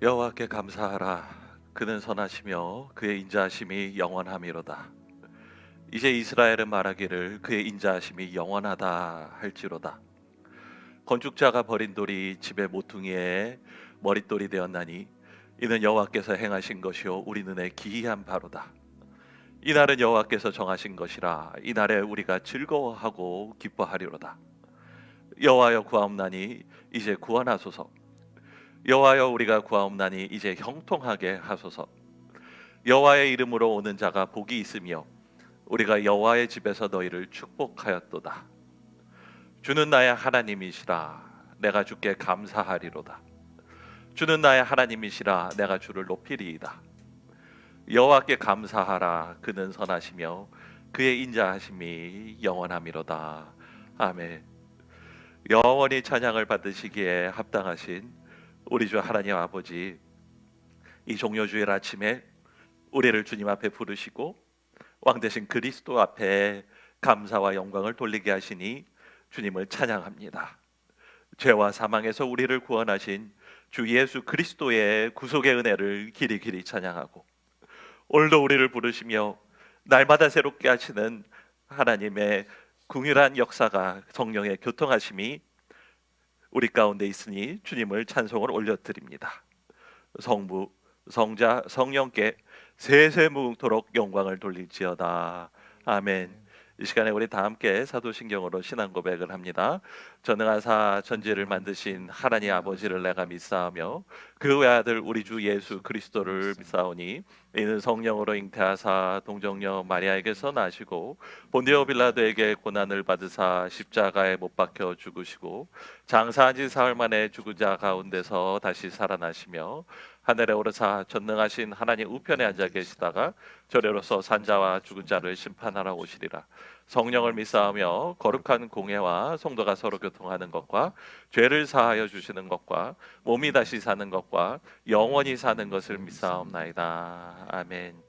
여호와께 감사하라. 그는 선하시며 그의 인자하심이 영원함이로다. 이제 이스라엘은 말하기를 그의 인자하심이 영원하다 할지로다. 건축자가 버린 돌이 집의 모퉁이에 머릿돌이 되었나니 이는 여호와께서 행하신 것이요 우리 눈에 기이한 바로다. 이날은 여호와께서 정하신 것이라 이날에 우리가 즐거워하고 기뻐하리로다. 여호와여 구하옵나니 이제 구원하소서. 여호와여 우리가 구하옵나니 이제 형통하게 하소서. 여호와의 이름으로 오는 자가 복이 있으며 우리가 여호와의 집에서 너희를 축복하였도다. 주는 나의 하나님이시라 내가 주께 감사하리로다. 주는 나의 하나님이시라 내가 주를 높이리이다. 여호와께 감사하라. 그는 선하시며 그의 인자하심이 영원함이로다. 아멘. 영원히 찬양을 받으시기에 합당하신 우리 주 하나님 아버지, 이 종료주일 아침에 우리를 주님 앞에 부르시고 왕 되신 그리스도 앞에 감사와 영광을 돌리게 하시니 주님을 찬양합니다. 죄와 사망에서 우리를 구원하신 주 예수 그리스도의 구속의 은혜를 길이 찬양하고, 오늘도 우리를 부르시며 날마다 새롭게 하시는 하나님의 긍휼한 역사가, 성령의 교통하심이 우리 가운데 있으니 주님을 찬송을 올려드립니다. 성부, 성자, 성령께 세세무궁토록 영광을 돌릴지어다. 아멘. 이 시간에 우리 다 함께 사도신경으로 신앙 고백을 합니다. 전능하사 천지를 만드신 하나님 아버지를 내가 믿사오며 그 외아들 우리 주 예수 그리스도를 믿사오니 이는 성령으로 잉태하사 동정녀 마리아에게서 나시고 본디오 빌라도에게 고난을 받으사 십자가에 못 박혀 죽으시고 장사한 지 사흘 만에 죽은 자 가운데서 다시 살아나시며 하늘에 오르사 전능하신 하나님 우편에 앉아 계시다가 저리로서 산자와 죽은 자를 심판하러 오시리라. 성령을 믿사오며 거룩한 공회와 성도가 서로 교통하는 것과 죄를 사하여 주시는 것과 몸이 다시 사는 것과 영원히 사는 것을 믿사옵나이다. 아멘.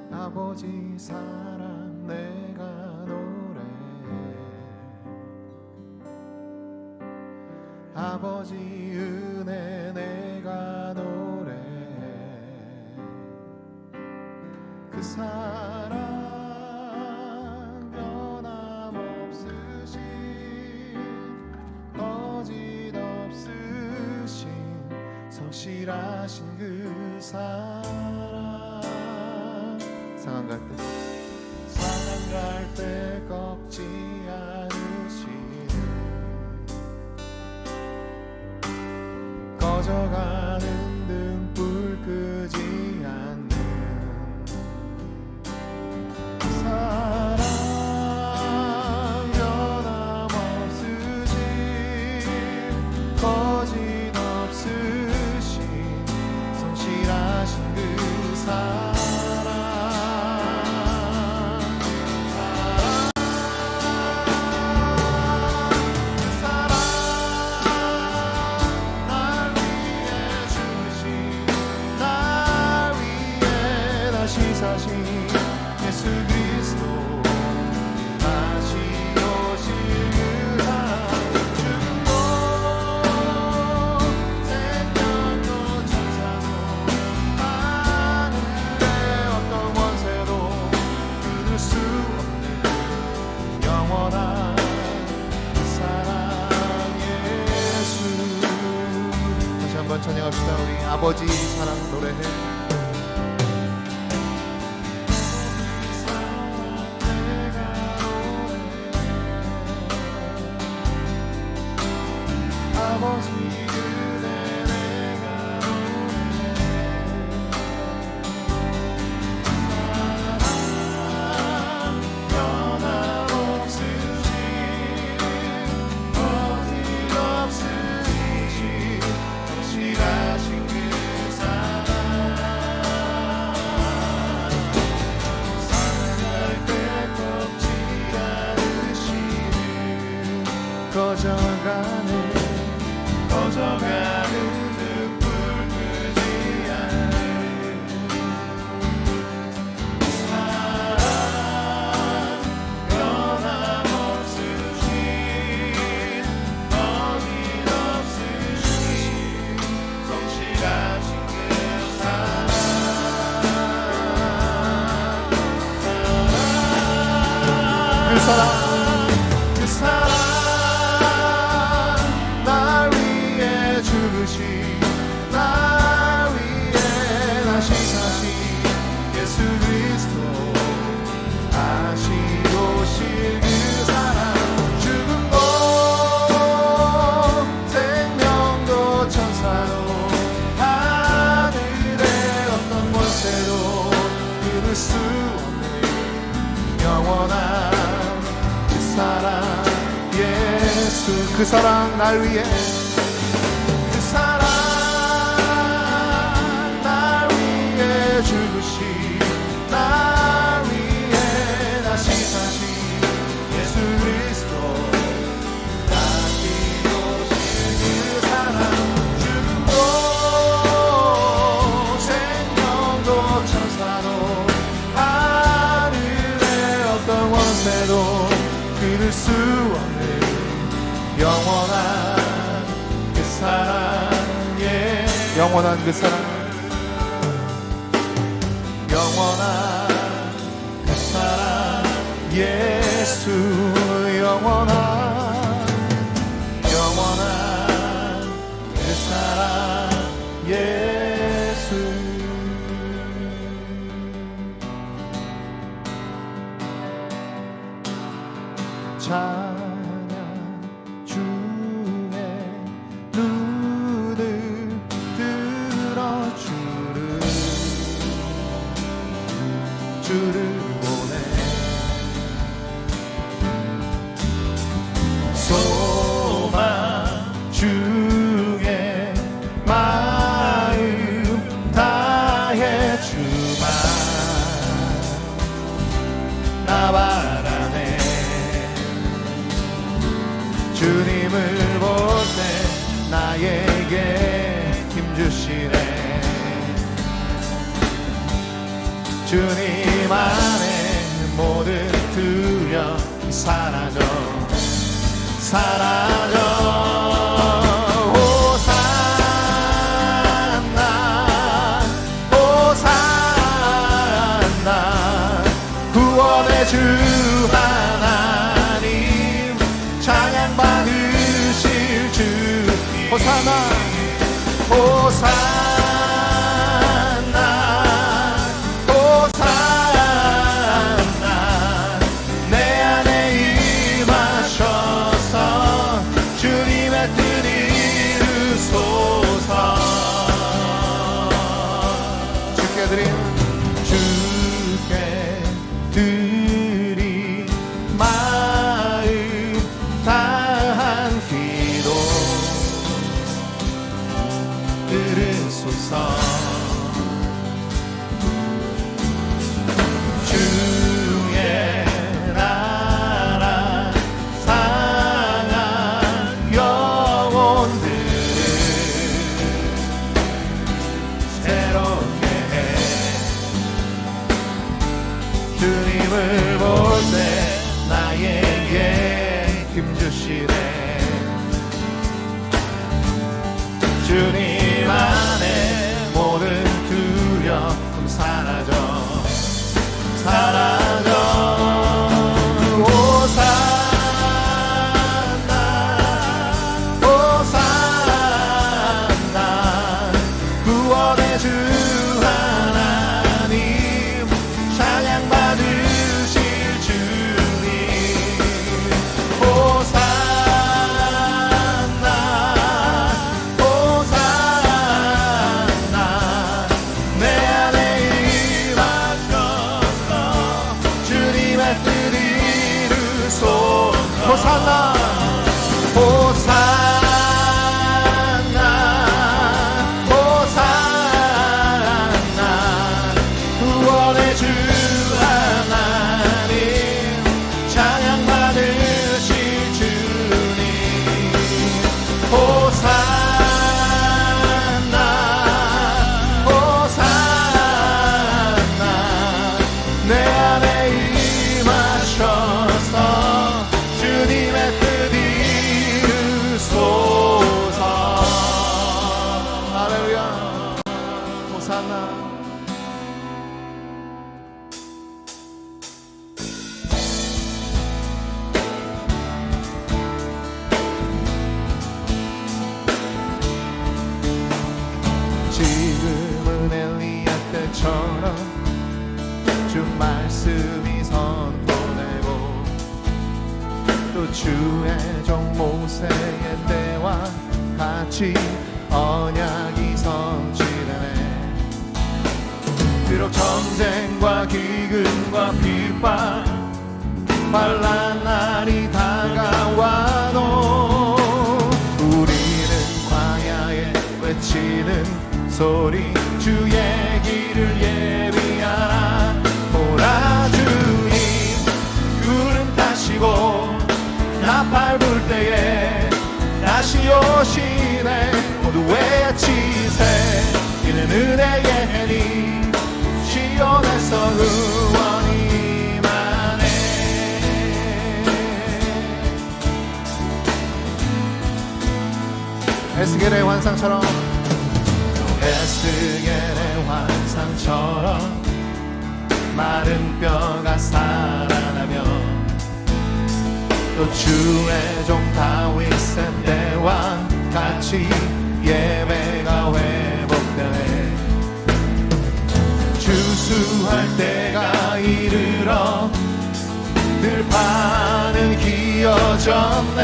아버지 사랑 내가 노래해, 아버지 은혜 내가 노래해. 그 사랑 변함없으신 거짓없으신 성실하신 그 사랑. 상한 갈 때 꺾지 않으시는 꺼져가는 등불 끄지 않는 사랑 변함없으신 거짓없으신 성실하신 그 사랑. 사신 예수 그리스도 다시 오실 그날, 죽음도 생명도 천사도 하늘의 어떤 원세도 끊을 수 없는 영원한 사랑 예수. 다시 한번 찬양합시다. 우리 아버지 사랑 노래해. 아버지 그대 내가 사랑 변함없으신 거짓없으신 성실하신 그 사랑. 사랑 예수 그 사랑 날 위해 그 사랑 날 위해 죽으신 날 위해 다시 예수 그리스도 다시 오신 그 사랑 죽음도 생명도 천사도 하늘의 어떤 원세도 끊을 수 없는 영원한 그 사랑에 영원한 그 사랑 영원한 그 사랑 예수 영원한 그 사랑 예수 찬양 주의 눈을 들어 주를 보내 소망 중에 마음 다해 주만 나 바라네 주님을 볼 때 나에게 힘주시네 주님 안에 모든 두려움 사라져 호산나 구원의 주 하나님 찬양 받으실 주 호산나 내 안에 임하셔서 주님의 뜻 이루소서 주께 드린 마음 다한 기도 들으소서 주의 나라 상한 영혼들을 새롭게 해 주님을 볼 때 나에게 힘주시네 주님 안에 모든 두려움 사라져 호산나 구원의 주 하나님 찬양 받으실 주님 호산나 내 안에 임하셔서 주님의 뜻 이루소 호산나 구원의 주 하나님 찬양 받으실 주님 호산나 내 안에 임하셔서 주님의 뜻 이루소서 할렐루야 호산나 지금은 엘리야 때처럼 주 말씀이 선포되고 또 주의 종 모세의 때와 같이 언약이 성취되네 비록 전쟁과 기근과 핍박 환난 날이 구하노. 우리는 광야에 외치는 소리 주의 길을 예비하라. 오라 주님 구름 타시고 나팔 불 때에 다시 오시네. 모두 외치세. 이는 은혜의 해니 시온에서 구원이 임하네. 에스겔의 환상처럼 에스겔의 환상처럼 마른 뼈가 살아나며 또 주의 종 다윗의 때와 같이 예배가 회복되네. 주수할 때가 이르러 들판은 기어졌네.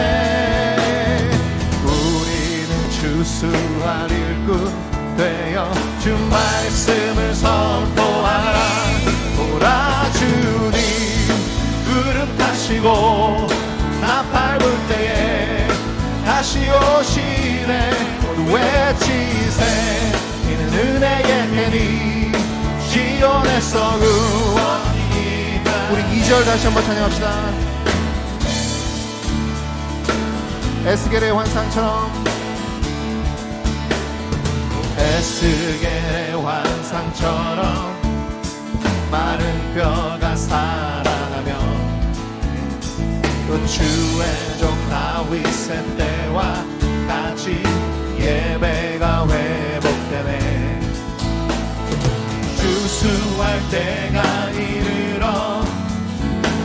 우리는 주수할 일꾼 되어 주 말씀을 선포하라. 오라 주님 구름 타시고 나팔 불 때에 다시 오시네. 모두 외치세. 이는 은혜의 해니 시온에서 구원이 임하네. 우리 2절 다시 한번 찬양합시다. 에스겔의 환상처럼 에스겔의 환상처럼 마른 뼈가 살아나며 또 주의 종 다윗의 때와 같이 예배가 회복되네. 주수할 때가 이르러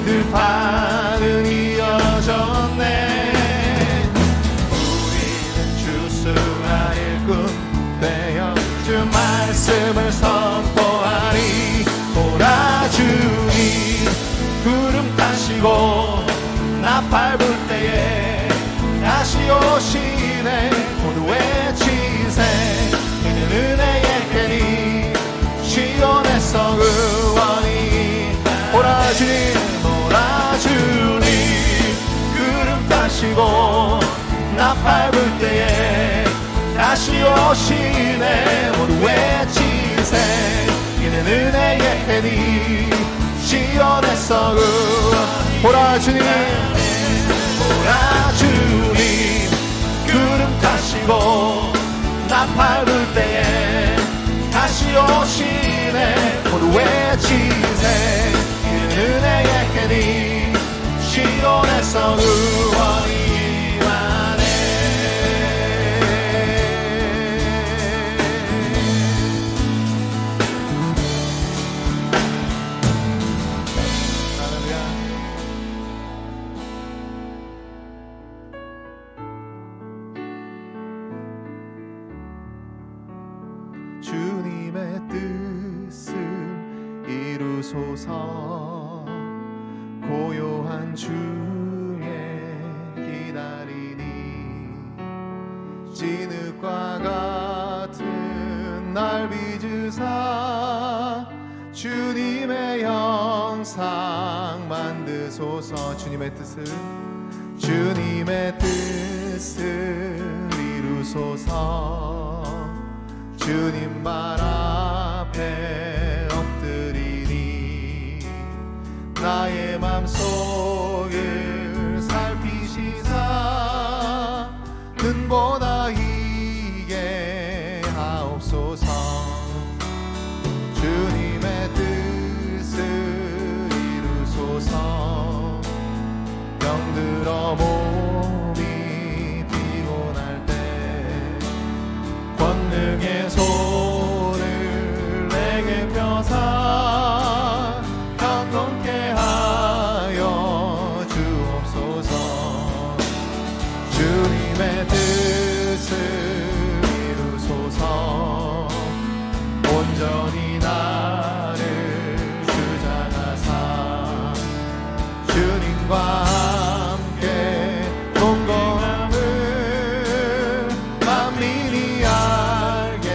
들판은 이어졌네. 우리는 주수할 일꾼 되어 주 말씀을 선포하리. 오라 주님 구름 타시고 나팔 불 때에 다시 오시네. 모두 외치세. 이는 은혜의 해니 시온에서 구원이. 오라 주님 오라 주님 구름 타시고 나팔 불 때에 다시 오시네. 모두 외치세. 이는 은혜의 해니 시온에서 구원. 오라 주님 오라 주님 구름 타시고 나팔 불 때에 다시 오시네. 모두 외치세. 이는 은혜의 해니 시온에서 구원이 임하네. 주님의 뜻을 이루소서. 고요한 중에 기다리니 진흙과 같은 날 빚으사 주님의 형상 만드소서. 주님의 뜻을 이루소서. 주님 발 앞에 엎드리니 나의 맘속을 살피시사 눈보다 이게 하옵소서. 주님의 뜻을 이루소서. 병들어 몸이 피곤할 때 권능의 손을 내게 펴사 강건케 하여 주옵소서. 주님의 뜻을 이루소서. 온전히 나를 주장하사 주님과 함께 동거함을 만민이 알게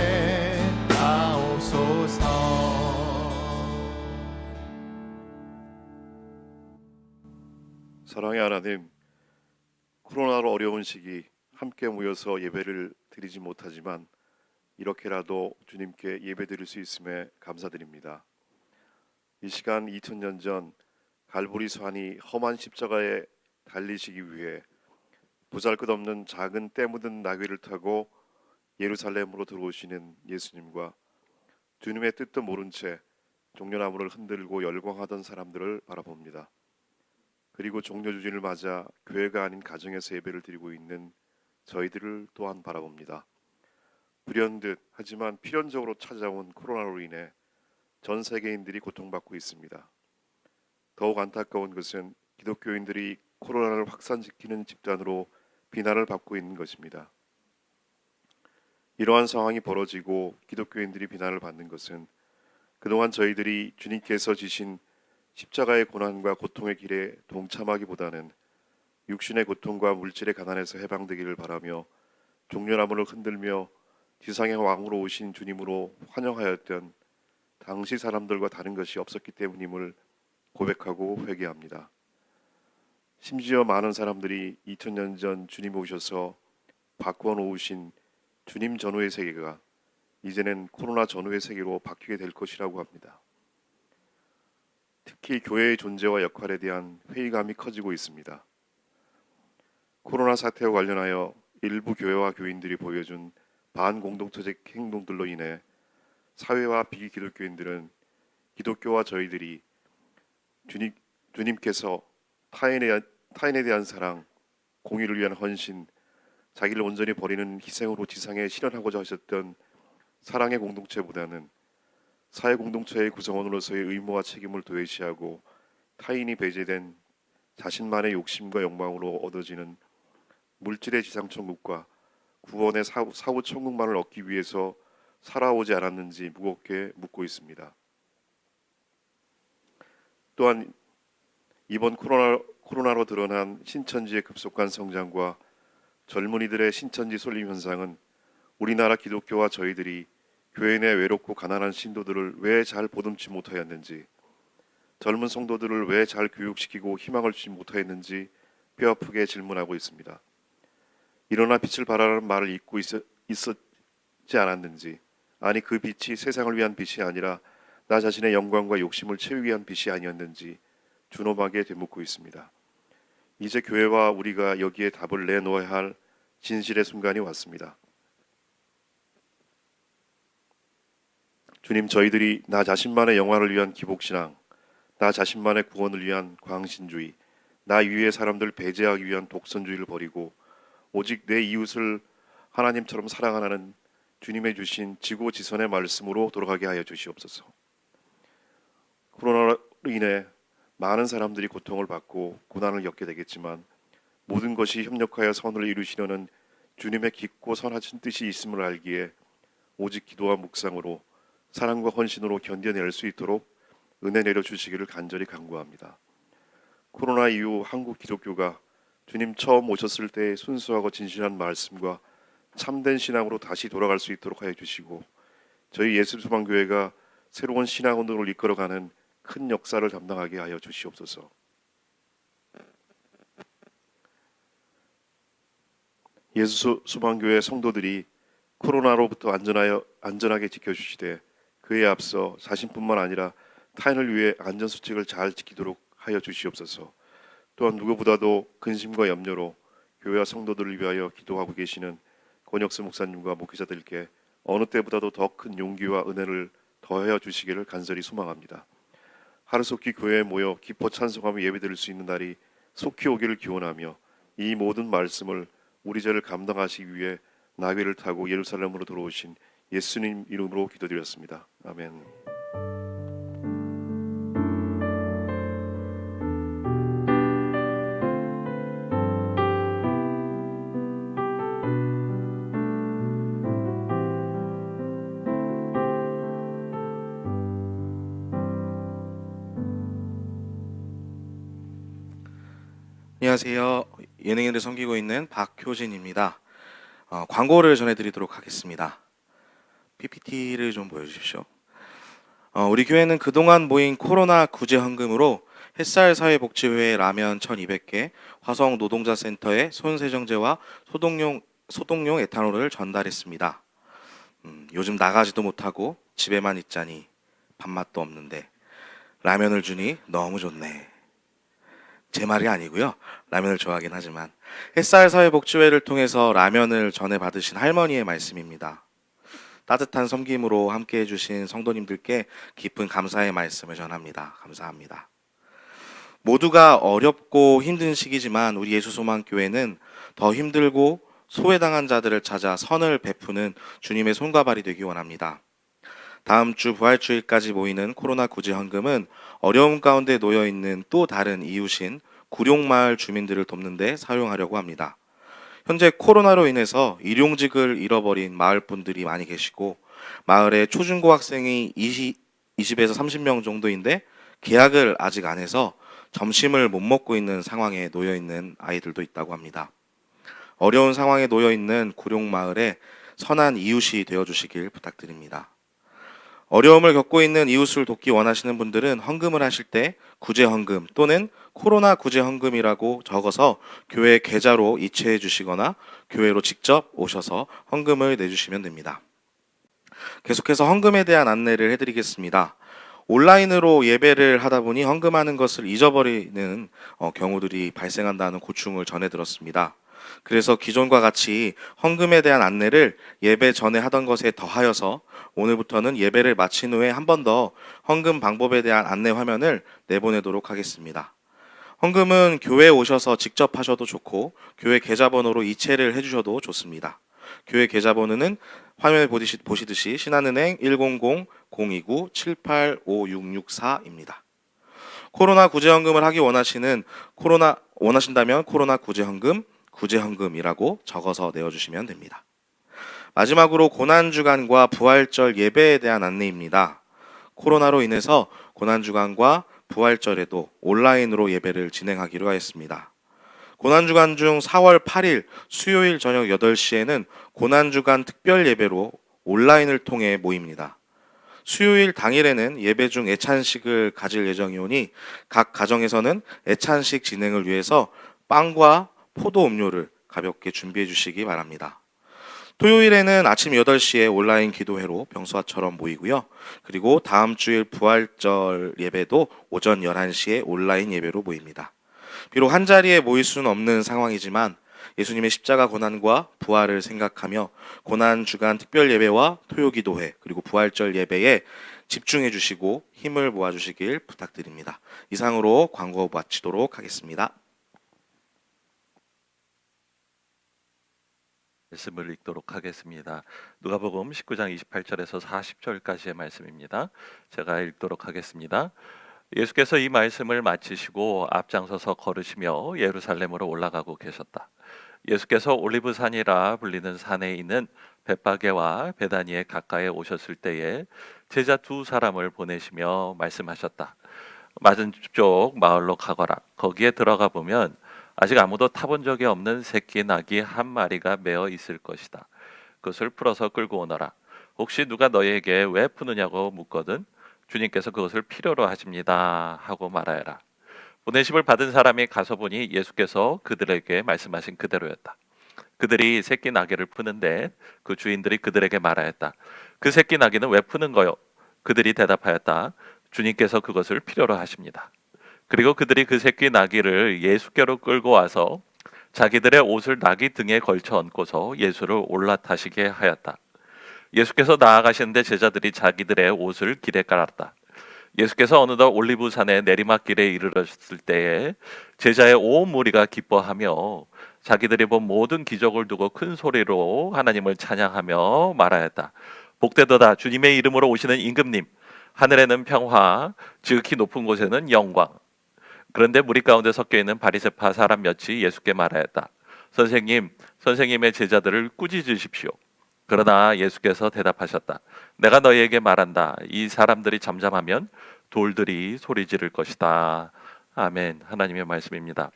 하옵소서. 사랑의 하나님, 코로나로 어려운 시기 함께 모여서 예배를 드리지 못하지만 이렇게라도 주님께 예배드릴 수 있음에 감사드립니다. 이 시간 2000년 전 갈보리 산이 험한 십자가에 달리시기 위해 보잘것없는 작은 때 묻은 나귀를 타고 예루살렘으로 들어오시는 예수님과 주님의 뜻도 모른 채 종려나무를 흔들고 열광하던 사람들을 바라봅니다. 그리고 종려주진을 맞아 교회가 아닌 가정에서 예배를 드리고 있는 저희들을 또한 바라봅니다. 불현듯 하지만 필연적으로 찾아온 코로나로 인해 전 세계인들이 고통받고 있습니다. 더욱 안타까운 것은 기독교인들이 코로나를 확산시키는 집단으로 비난을 받고 있는 것입니다. 이러한 상황이 벌어지고 기독교인들이 비난을 받는 것은 그동안 저희들이 주님께서 지신 십자가의 고난과 고통의 길에 동참하기보다는 육신의 고통과 물질의 가난에서 해방되기를 바라며 종려나무를 흔들며 지상의 왕으로 오신 주님으로 환영하였던 당시 사람들과 다른 것이 없었기 때문임을 고백하고 회개합니다. 심지어 많은 사람들이 2000년 전 주님 오셔서 바꾸어 놓으신 주님 전후의 세계가 이제는 코로나 전후의 세계로 바뀌게 될 것이라고 합니다. 특히 교회의 존재와 역할에 대한 회의감이 커지고 있습니다. 코로나 사태와 관련하여 일부 교회와 교인들이 보여준 반공동체적 행동들로 인해 사회와 비기독교인들은 기독교와 저희들이 주님께서 타인에 대한 사랑, 공의를 위한 헌신, 자기를 온전히 버리는 희생으로 지상에 실현하고자 하셨던 사랑의 공동체보다는 사회 공동체의 구성원으로서의 의무와 책임을 도외시하고 타인이 배제된 자신만의 욕심과 욕망으로 얻어지는 물질의 지상천국과 구원의 사후 천국만을 얻기 위해서 살아오지 않았는지 무겁게 묻고 있습니다. 또한 이번 코로나로 드러난 신천지의 급속한 성장과 젊은이들의 신천지 쏠림 현상은 우리나라 기독교와 저희들이 교회 내 외롭고 가난한 신도들을 왜 잘 보듬지 못하였는지, 젊은 성도들을 왜 잘 교육시키고 희망을 주지 못하였는지 뼈아프게 질문하고 있습니다. 일어나 빛을 발하라는 말을 잊고 있었지 않았는지, 아니 그 빛이 세상을 위한 빛이 아니라 나 자신의 영광과 욕심을 채우기 위한 빛이 아니었는지 준엄하게 되묻고 있습니다. 이제 교회와 우리가 여기에 답을 내놓아야 할 진실의 순간이 왔습니다. 주님, 저희들이 나 자신만의 영화를 위한 기복신앙, 나 자신만의 구원을 위한 광신주의, 나 위의 사람들 배제하기 위한 독선주의를 버리고 오직 내 이웃을 하나님처럼 사랑하는 주님의 주신 지고지선의 말씀으로 돌아가게 하여 주시옵소서. 코로나로 인해 많은 사람들이 고통을 받고 고난을 겪게 되겠지만 모든 것이 협력하여 선을 이루시려는 주님의 깊고 선하신 뜻이 있음을 알기에 오직 기도와 묵상으로 사랑과 헌신으로 견뎌낼 수 있도록 은혜 내려주시기를 간절히 간구합니다. 코로나 이후 한국 기독교가 주님 처음 오셨을 때의 순수하고 진실한 말씀과 참된 신앙으로 다시 돌아갈 수 있도록 하여 주시고 저희 예수소망교회가 새로운 신앙운동을 이끌어가는 큰 역사를 담당하게 하여 주시옵소서. 예수소망교회 성도들이 코로나로부터 안전하게 지켜주시되 그에 앞서 자신뿐만 아니라 타인을 위해 안전수칙을 잘 지키도록 하여 주시옵소서. 또한 누구보다도 근심과 염려로 교회와 성도들을 위하여 기도하고 계시는 권혁수 목사님과 목회자들께 어느 때보다도 더 큰 용기와 은혜를 더하여 주시기를 간절히 소망합니다. 하루속히 교회에 모여 기뻐 찬송하며 예배드릴 수 있는 날이 속히 오기를 기원하며 이 모든 말씀을 우리 죄를 감당하시기 위해 나귀를 타고 예루살렘으로 들어오신 예수님 이름으로 기도드렸습니다. 아멘. 안녕하세요. 예능인을 섬기고 있는 박효진입니다. 광고를 전해드리도록 하겠습니다. PPT를 좀 보여주십시오. 우리 교회는 그동안 모인 코로나 구제 헌금으로 햇살 사회복지회에 라면 1,200개, 화성 노동자센터에 손세정제와 소독용 에탄올을 전달했습니다. 요즘 나가지도 못하고 집에만 있자니 밥맛도 없는데 라면을 주니 너무 좋네. 제 말이 아니고요. 라면을 좋아하긴 하지만 햇살 사회복지회를 통해서 라면을 전해 받으신 할머니의 말씀입니다. 따뜻한 섬김으로 함께해 주신 성도님들께 깊은 감사의 말씀을 전합니다. 감사합니다. 모두가 어렵고 힘든 시기지만 우리 예수소망교회는 더 힘들고 소외당한 자들을 찾아 선을 베푸는 주님의 손과 발이 되기 원합니다. 다음 주 부활주일까지 모이는 코로나 구제 헌금은 어려움 가운데 놓여 있는 또 다른 이웃인 구룡마을 주민들을 돕는 데 사용하려고 합니다. 현재 코로나로 인해서 일용직을 잃어버린 마을 분들이 많이 계시고 마을에 초중고 학생이 20에서 30명 정도인데 계약을 아직 안 해서 점심을 못 먹고 있는 상황에 놓여 있는 아이들도 있다고 합니다. 어려운 상황에 놓여 있는 구룡마을에 선한 이웃이 되어 주시길 부탁드립니다. 어려움을 겪고 있는 이웃을 돕기 원하시는 분들은 헌금을 하실 때 구제 헌금 또는 코로나 구제 헌금이라고 적어서 교회 계좌로 이체해 주시거나 교회로 직접 오셔서 헌금을 내주시면 됩니다. 계속해서 헌금에 대한 안내를 해드리겠습니다. 온라인으로 예배를 하다 보니 헌금하는 것을 잊어버리는 경우들이 발생한다는 고충을 전해 들었습니다. 그래서 기존과 같이 헌금에 대한 안내를 예배 전에 하던 것에 더하여서 오늘부터는 예배를 마친 후에 한 번 더 헌금 방법에 대한 안내 화면을 내보내도록 하겠습니다. 헌금은 교회에 오셔서 직접 하셔도 좋고 교회 계좌번호로 이체를 해주셔도 좋습니다. 교회 계좌번호는 화면에 보시듯이 신한은행 100-029-785-664입니다. 코로나 구제헌금을 하기 원하신다면 코로나 구제헌금, 구제헌금이라고 적어서 내어주시면 됩니다. 마지막으로 고난주간과 부활절 예배에 대한 안내입니다. 코로나로 인해서 고난주간과 부활절에도 온라인으로 예배를 진행하기로 하였습니다. 고난주간 중 4월 8일 수요일 저녁 8시에는 고난주간 특별 예배로 온라인을 통해 모입니다. 수요일 당일에는 예배 중 애찬식을 가질 예정이오니 각 가정에서는 애찬식 진행을 위해서 빵과 포도 음료를 가볍게 준비해 주시기 바랍니다. 토요일에는 아침 8시에 온라인 기도회로 평소와처럼 모이고요. 그리고 다음 주일 부활절 예배도 오전 11시에 온라인 예배로 모입니다. 비록 한자리에 모일 수는 없는 상황이지만 예수님의 십자가 고난과 부활을 생각하며 고난 주간 특별 예배와 토요 기도회 그리고 부활절 예배에 집중해 주시고 힘을 모아 주시길 부탁드립니다. 이상으로 광고 마치도록 하겠습니다. 말씀을 읽도록 하겠습니다. 누가복음 19장 28절에서 40절까지의 말씀입니다. 제가 읽도록 하겠습니다. 예수께서 이 말씀을 마치시고 앞장서서 걸으시며 예루살렘으로 올라가고 계셨다. 예수께서 올리브산이라 불리는 산에 있는 벳바게와 베다니에 가까이 오셨을 때에 제자 두 사람을 보내시며 말씀하셨다. 맞은쪽 마을로 가거라. 거기에 들어가 보면 아직 아무도 타본 적이 없는 새끼 낙이 한 마리가 매어 있을 것이다. 그것을 풀어서 끌고 오너라. 혹시 누가 너희에게 왜 푸느냐고 묻거든 주님께서 그것을 필요로 하십니다 하고 말하여라. 보내심을 받은 사람이 가서 보니 예수께서 그들에게 말씀하신 그대로였다. 그들이 새끼 나귀를 푸는데 그 주인들이 그들에게 말하였다. 그 새끼 나귀는 왜 푸는 거요? 그들이 대답하였다. 주님께서 그것을 필요로 하십니다. 그리고 그들이 그 새끼 나귀를 예수께로 끌고 와서 자기들의 옷을 나귀 등에 걸쳐 얹고서 예수를 올라타시게 하였다. 예수께서 나아가시는데 제자들이 자기들의 옷을 길에 깔았다. 예수께서 어느덧 올리브산의 내리막길에 이르렀을 때에 제자의 온 무리가 기뻐하며 자기들이 본 모든 기적을 두고 큰 소리로 하나님을 찬양하며 말하였다. 복되도다 주님의 이름으로 오시는 임금님, 하늘에는 평화, 지극히 높은 곳에는 영광. 그런데 무리 가운데 섞여 있는 바리새파 사람 몇이 예수께 말하였다. 선생님, 선생님의 제자들을 꾸짖으십시오. 그러나 예수께서 대답하셨다. 내가 너희에게 말한다. 이 사람들이 잠잠하면 돌들이 소리 지를 것이다. 아멘. 하나님의 말씀입니다.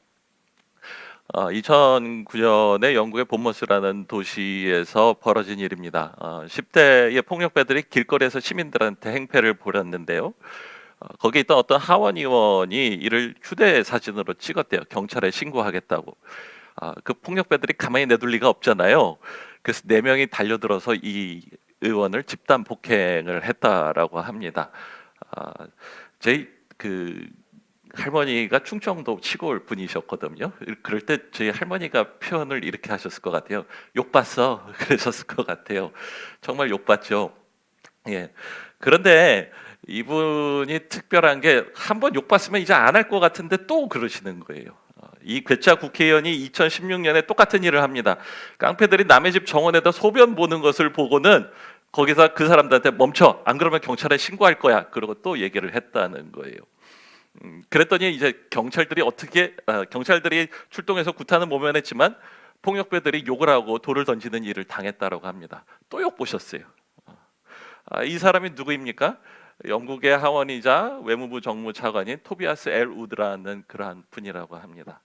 2009년에 영국의 본머스라는 도시에서 벌어진 일입니다. 10대의 폭력배들이 길거리에서 시민들한테 행패를 벌였는데요. 거기에 있던 어떤 하원 의원이 이를 휴대 사진으로 찍었대요. 경찰에 신고하겠다고. 그 폭력배들이 가만히 내둘 리가 없잖아요. 그래서 4명이 달려들어서 이 의원을 집단 폭행을 했다라고 합니다. 저희 그 할머니가 충청도 시골 분이셨거든요. 그럴 때 저희 할머니가 표현을 이렇게 하셨을 것 같아요. 욕 봤어. 그러셨을 것 같아요. 정말 욕 봤죠. 예. 그런데 이분이 특별한 게 한 번 욕 봤으면 이제 안 할 것 같은데 또 그러시는 거예요. 이 괴짜 국회의원이 2016년에 똑같은 일을 합니다. 깡패들이 남의 집 정원에다 소변 보는 것을 보고는 거기서 그 사람들한테 멈춰, 안 그러면 경찰에 신고할 거야. 그러고 또 얘기를 했다는 거예요. 그랬더니 이제 경찰들이 출동해서 구타는 모면했지만 폭력배들이 욕을 하고 돌을 던지는 일을 당했다라고 합니다. 또 욕 보셨어요. 이 사람이 누구입니까? 영국의 하원이자 외무부 정무차관인 토비아스 엘 우드라는 그러한 분이라고 합니다.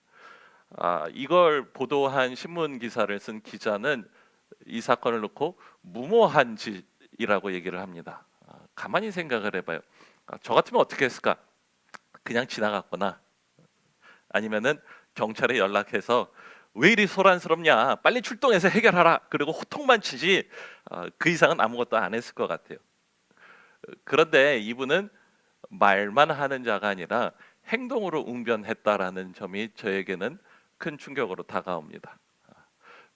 이걸 보도한 신문 기사를 쓴 기자는 이 사건을 놓고 무모한 짓이라고 얘기를 합니다. 가만히 생각을 해봐요. 저 같으면 어떻게 했을까? 그냥 지나갔거나 아니면은 경찰에 연락해서 왜 이리 소란스럽냐, 빨리 출동해서 해결하라, 그리고 호통만 치지 그 이상은 아무것도 안 했을 것 같아요. 그런데 이분은 말만 하는 자가 아니라 행동으로 응변했다라는 점이 저에게는 큰 충격으로 다가옵니다.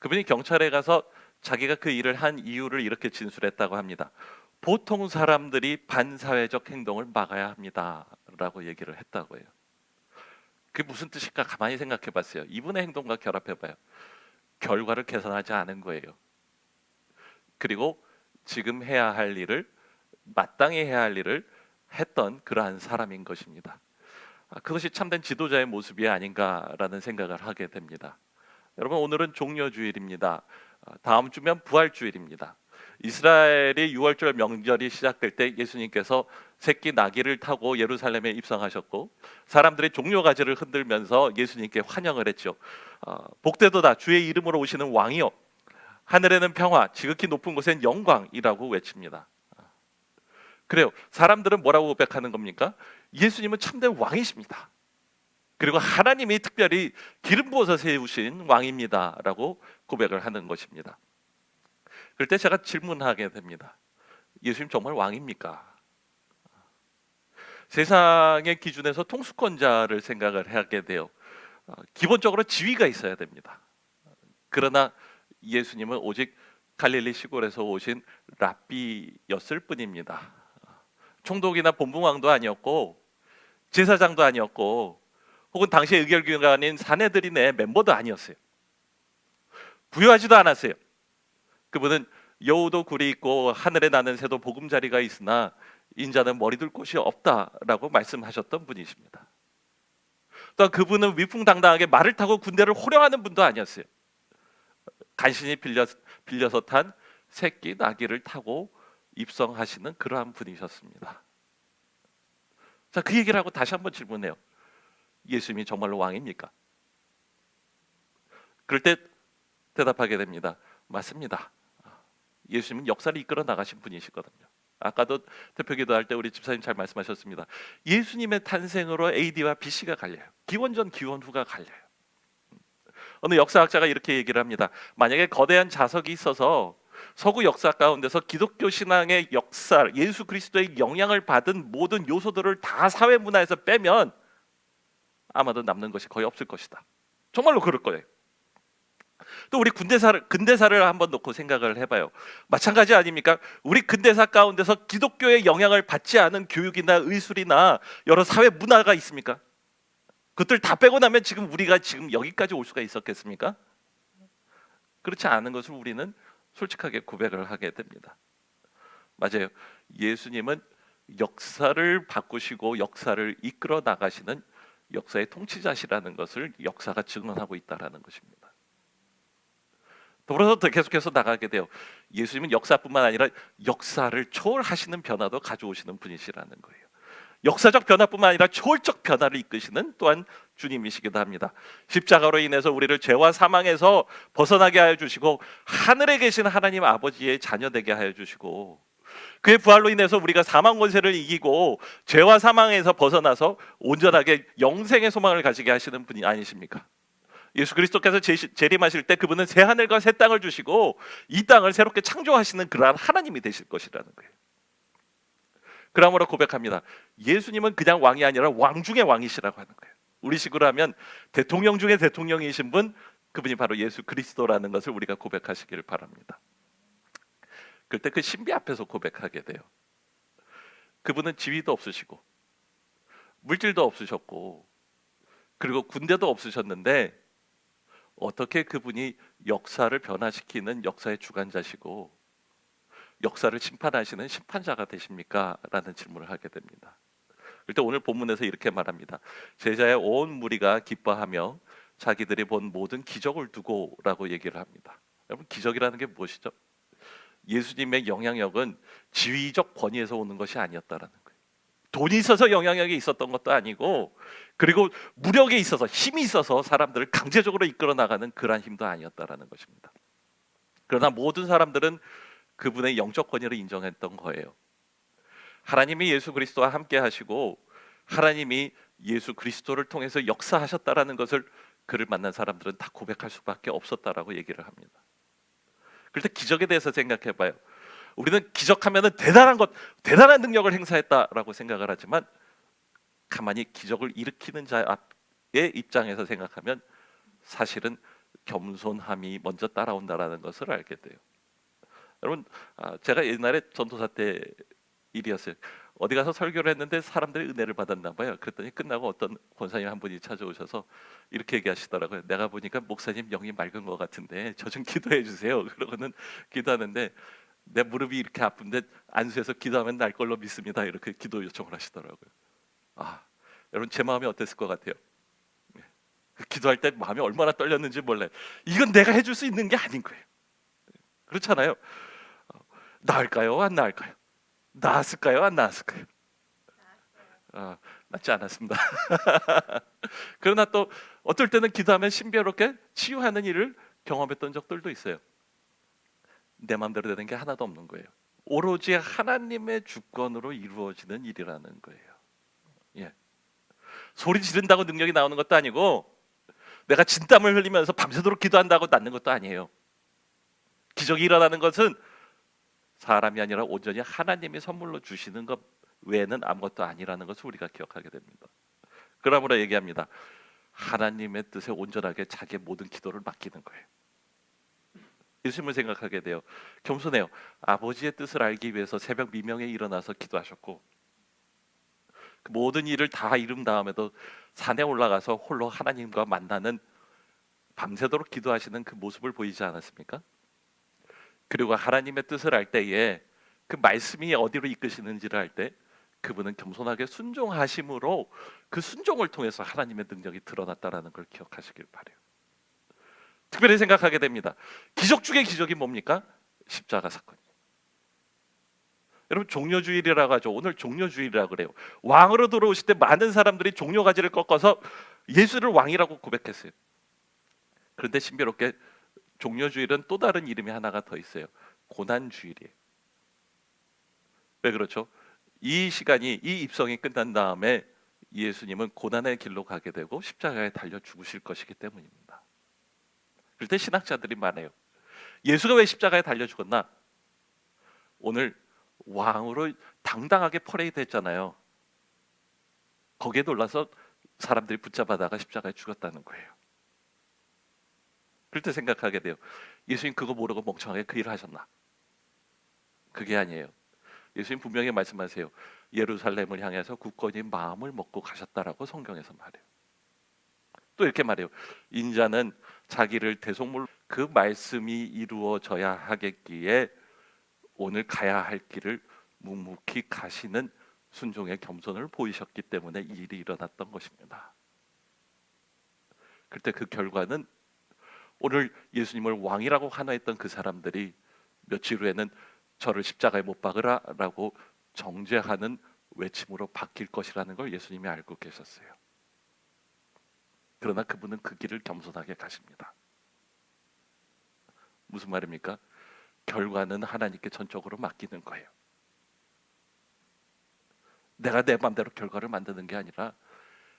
그분이 경찰에 가서 자기가 그 일을 한 이유를 이렇게 진술했다고 합니다. 보통 사람들이 반사회적 행동을 막아야 합니다라고 얘기를 했다고 해요. 그게 무슨 뜻일까 가만히 생각해 봤어요. 이분의 행동과 결합해 봐요. 결과를 계산하지 않은 거예요. 그리고 지금 해야 할 일을, 마땅히 해야 할 일을 했던 그러한 사람인 것입니다. 그것이 참된 지도자의 모습이 아닌가라는 생각을 하게 됩니다. 여러분, 오늘은 종려주일입니다. 다음 주면 부활주일입니다. 이스라엘의 6월절 명절이 시작될 때 예수님께서 새끼 나귀를 타고 예루살렘에 입성하셨고 사람들이 종려가지를 흔들면서 예수님께 환영을 했죠. 복되도다 주의 이름으로 오시는 왕이요, 하늘에는 평화, 지극히 높은 곳엔 영광이라고 외칩니다. 그래요. 사람들은 뭐라고 고백하는 겁니까? 예수님은 참된 왕이십니다. 그리고 하나님이 특별히 기름 부어서 세우신 왕입니다라고 고백을 하는 것입니다. 그럴 때 제가 질문하게 됩니다. 예수님 정말 왕입니까? 세상의 기준에서 통수권자를 생각을 하게 돼요. 기본적으로 지위가 있어야 됩니다. 그러나 예수님은 오직 갈릴리 시골에서 오신 랍비였을 뿐입니다. 총독이나 본부왕도 아니었고 제사장도 아니었고 혹은 당시의 의결기관인 사내들인의 멤버도 아니었어요. 부유하지도 않았어요. 그분은 여우도 굴이 있고 하늘에 나는 새도 보금자리가 있으나 인자는 머리 둘 곳이 없다라고 말씀하셨던 분이십니다. 또한 그분은 위풍당당하게 말을 타고 군대를 호령하는 분도 아니었어요. 간신히 빌려서 탄 새끼 나귀를 타고 입성하시는 그러한 분이셨습니다. 자, 그 얘기를 하고 다시 한번 질문해요. 예수님이 정말로 왕입니까? 그럴 때 대답하게 됩니다. 맞습니다. 예수님은 역사를 이끌어 나가신 분이시거든요. 아까도 대표기도할 때 우리 집사님 잘 말씀하셨습니다. 예수님의 탄생으로 AD와 BC가 갈려요. 기원전 기원후가 갈려요. 어느 역사학자가 이렇게 얘기를 합니다. 만약에 거대한 자석이 있어서 서구 역사 가운데서 기독교 신앙의 역사, 예수 그리스도의 영향을 받은 모든 요소들을 다 사회 문화에서 빼면 아마도 남는 것이 거의 없을 것이다. 정말로 그럴 거예요. 또 우리 근대사를 한번 놓고 생각을 해봐요. 마찬가지 아닙니까? 우리 근대사 가운데서 기독교의 영향을 받지 않은 교육이나 의술이나 여러 사회 문화가 있습니까? 그것들 다 빼고 나면 지금 우리가 지금 여기까지 올 수가 있었겠습니까? 그렇지 않은 것을 우리는 솔직하게 고백을 하게 됩니다. 맞아요. 예수님은 역사를 바꾸시고 역사를 이끌어 나가시는 역사의 통치자시라는 것을 역사가 증언하고 있다라는 것입니다. 더불어서 계속해서 나가게 돼요. 예수님은 역사뿐만 아니라 역사를 초월하시는 변화도 가져오시는 분이시라는 거예요. 역사적 변화뿐만 아니라 초월적 변화를 이끄시는 또한 주님이시기도 합니다. 십자가로 인해서 우리를 죄와 사망에서 벗어나게 하여 주시고 하늘에 계신 하나님 아버지의 자녀 되게 하여 주시고 그의 부활로 인해서 우리가 사망 권세를 이기고 죄와 사망에서 벗어나서 온전하게 영생의 소망을 가지게 하시는 분이 아니십니까? 예수 그리스도께서 재림하실 때 그분은 새 하늘과 새 땅을 주시고 이 땅을 새롭게 창조하시는 그러한 하나님이 되실 것이라는 거예요. 그러므로 고백합니다. 예수님은 그냥 왕이 아니라 왕 중의 왕이시라고 하는 거예요. 우리 식으로 하면 대통령 중에 대통령이신 분, 그분이 바로 예수 그리스도라는 것을 우리가 고백하시기를 바랍니다. 그때 그 신비 앞에서 고백하게 돼요. 그분은 지위도 없으시고 물질도 없으셨고 그리고 군대도 없으셨는데 어떻게 그분이 역사를 변화시키는 역사의 주관자시고 역사를 심판하시는 심판자가 되십니까? 라는 질문을 하게 됩니다. 그때 오늘 본문에서 이렇게 말합니다. 제자의 온 무리가 기뻐하며 자기들이 본 모든 기적을 두고 라고 얘기를 합니다. 여러분, 기적이라는 게 무엇이죠? 예수님의 영향력은 지위적 권위에서 오는 것이 아니었다라는 거예요. 돈이 있어서 영향력이 있었던 것도 아니고 그리고 무력에 있어서 힘이 있어서 사람들을 강제적으로 이끌어 나가는 그러한 힘도 아니었다라는 것입니다. 그러나 모든 사람들은 그분의 영적 권위를 인정했던 거예요. 하나님이 예수 그리스도와 함께 하시고 하나님이 예수 그리스도를 통해서 역사하셨다라는 것을 그를 만난 사람들은 다 고백할 수밖에 없었다라고 얘기를 합니다. 그럴 때 기적에 대해서 생각해 봐요. 우리는 기적하면은 대단한 것, 대단한 능력을 행사했다라고 생각을 하지만 가만히 기적을 일으키는 자의 입장에서 생각하면 사실은 겸손함이 먼저 따라온다라는 것을 알게 돼요. 여러분, 제가 옛날에 전도사 때 일이었어요. 어디 가서 설교를 했는데 사람들이 은혜를 받았나 봐요. 그랬더니 끝나고 어떤 권사님 한 분이 찾아오셔서 이렇게 얘기하시더라고요. 내가 보니까 목사님 영이 맑은 것 같은데 저 좀 기도해 주세요. 그러고는 기도하는데 내 무릎이 이렇게 아픈데 안수해서 기도하면 날 걸로 믿습니다. 이렇게 기도 요청을 하시더라고요. 여러분, 제 마음이 어땠을 것 같아요? 기도할 때 마음이 얼마나 떨렸는지 몰라요. 이건 내가 해줄 수 있는 게 아닌 거예요. 그렇잖아요. 나을까요? 안 나을까요? 나았을까요? 안 나았을까요? 낫지 않았습니다. 그러나 또 어떨 때는 기도하면 신비롭게 치유하는 일을 경험했던 적들도 있어요. 내 마음대로 되는 게 하나도 없는 거예요. 오로지 하나님의 주권으로 이루어지는 일이라는 거예요. 예. 소리 지른다고 능력이 나오는 것도 아니고 내가 진땀을 흘리면서 밤새도록 기도한다고 낫는 것도 아니에요. 기적이 일어나는 것은 사람이 아니라 온전히 하나님이 선물로 주시는 것 외에는 아무것도 아니라는 것을 우리가 기억하게 됩니다. 그러므로 얘기합니다. 하나님의 뜻에 온전하게 자기의 모든 기도를 맡기는 거예요. 예수님을 생각하게 돼요. 겸손해요. 아버지의 뜻을 알기 위해서 새벽 미명에 일어나서 기도하셨고 그 모든 일을 다 이룬 다음에도 산에 올라가서 홀로 하나님과 만나는 밤새도록 기도하시는 그 모습을 보이지 않았습니까? 그리고 하나님의 뜻을 알 때에 그 말씀이 어디로 이끄시는지를 알 때 그분은 겸손하게 순종하심으로 그 순종을 통해서 하나님의 능력이 드러났다라는 걸 기억하시길 바라요. 특별히 생각하게 됩니다. 기적 중에 기적이 뭡니까? 십자가 사건이에요. 여러분, 종려주일이라고 하죠. 오늘 종려주일이라고 그래요. 왕으로 들어오실 때 많은 사람들이 종려가지를 꺾어서 예수를 왕이라고 고백했어요. 그런데 신비롭게 종려주일은 또 다른 이름이 하나가 더 있어요. 고난주일이에요. 왜 그렇죠? 이 시간이, 이 입성이 끝난 다음에 예수님은 고난의 길로 가게 되고 십자가에 달려 죽으실 것이기 때문입니다. 그럴 때 신학자들이 말해요. 예수가 왜 십자가에 달려 죽었나? 오늘 왕으로 당당하게 퍼레이드 했잖아요. 거기에 놀라서 사람들이 붙잡아다가 십자가에 죽었다는 거예요. 그럴 때 생각하게 돼요. 예수님 그거 모르고 멍청하게 그 일을 하셨나? 그게 아니에요. 예수님 분명히 말씀하세요. 예루살렘을 향해서 굳건히 마음을 먹고 가셨다라고 성경에서 말해요. 또 이렇게 말해요. 인자는 자기를 대속물, 그 말씀이 이루어져야 하겠기에 오늘 가야 할 길을 묵묵히 가시는 순종의 겸손을 보이셨기 때문에 이 일이 일어났던 것입니다. 그때 그 결과는 오늘 예수님을 왕이라고 환호했던 그 사람들이 며칠 후에는 저를 십자가에 못 박으라 라고 정죄하는 외침으로 바뀔 것이라는 걸 예수님이 알고 계셨어요. 그러나 그분은 그 길을 겸손하게 가십니다. 무슨 말입니까? 결과는 하나님께 전적으로 맡기는 거예요. 내가 내 마음대로 결과를 만드는 게 아니라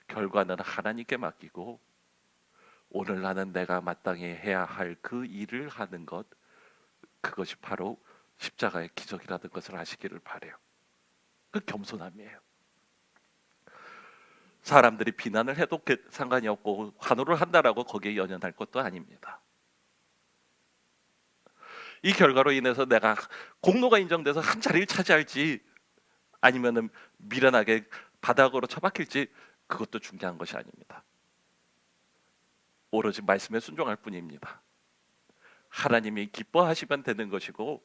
결과는 하나님께 맡기고 오늘 나는 내가 마땅히 해야 할 그 일을 하는 것, 그것이 바로 십자가의 기적이라는 것을 아시기를 바래요. 그 겸손함이에요. 사람들이 비난을 해도 상관이 없고 환호를 한다라고 거기에 연연할 것도 아닙니다. 이 결과로 인해서 내가 공로가 인정돼서 한 자리를 차지할지 아니면은 미련하게 바닥으로 처박힐지 그것도 중요한 것이 아닙니다. 오로지 말씀에 순종할 뿐입니다. 하나님이 기뻐하시면 되는 것이고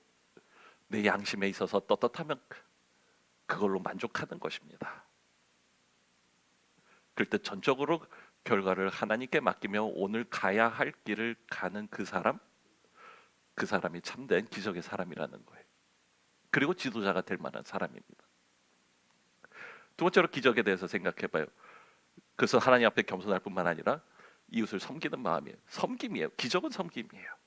내 양심에 있어서 떳떳하면 그걸로 만족하는 것입니다. 그럴 때 전적으로 결과를 하나님께 맡기며 오늘 가야 할 길을 가는 그 사람이 참된 기적의 사람이라는 거예요. 그리고 지도자가 될 만한 사람입니다. 두 번째로 기적에 대해서 생각해봐요. 그래서 하나님 앞에 겸손할 뿐만 아니라 이웃을 섬기는 마음이에요. 섬김이에요. 기적은 섬김이에요.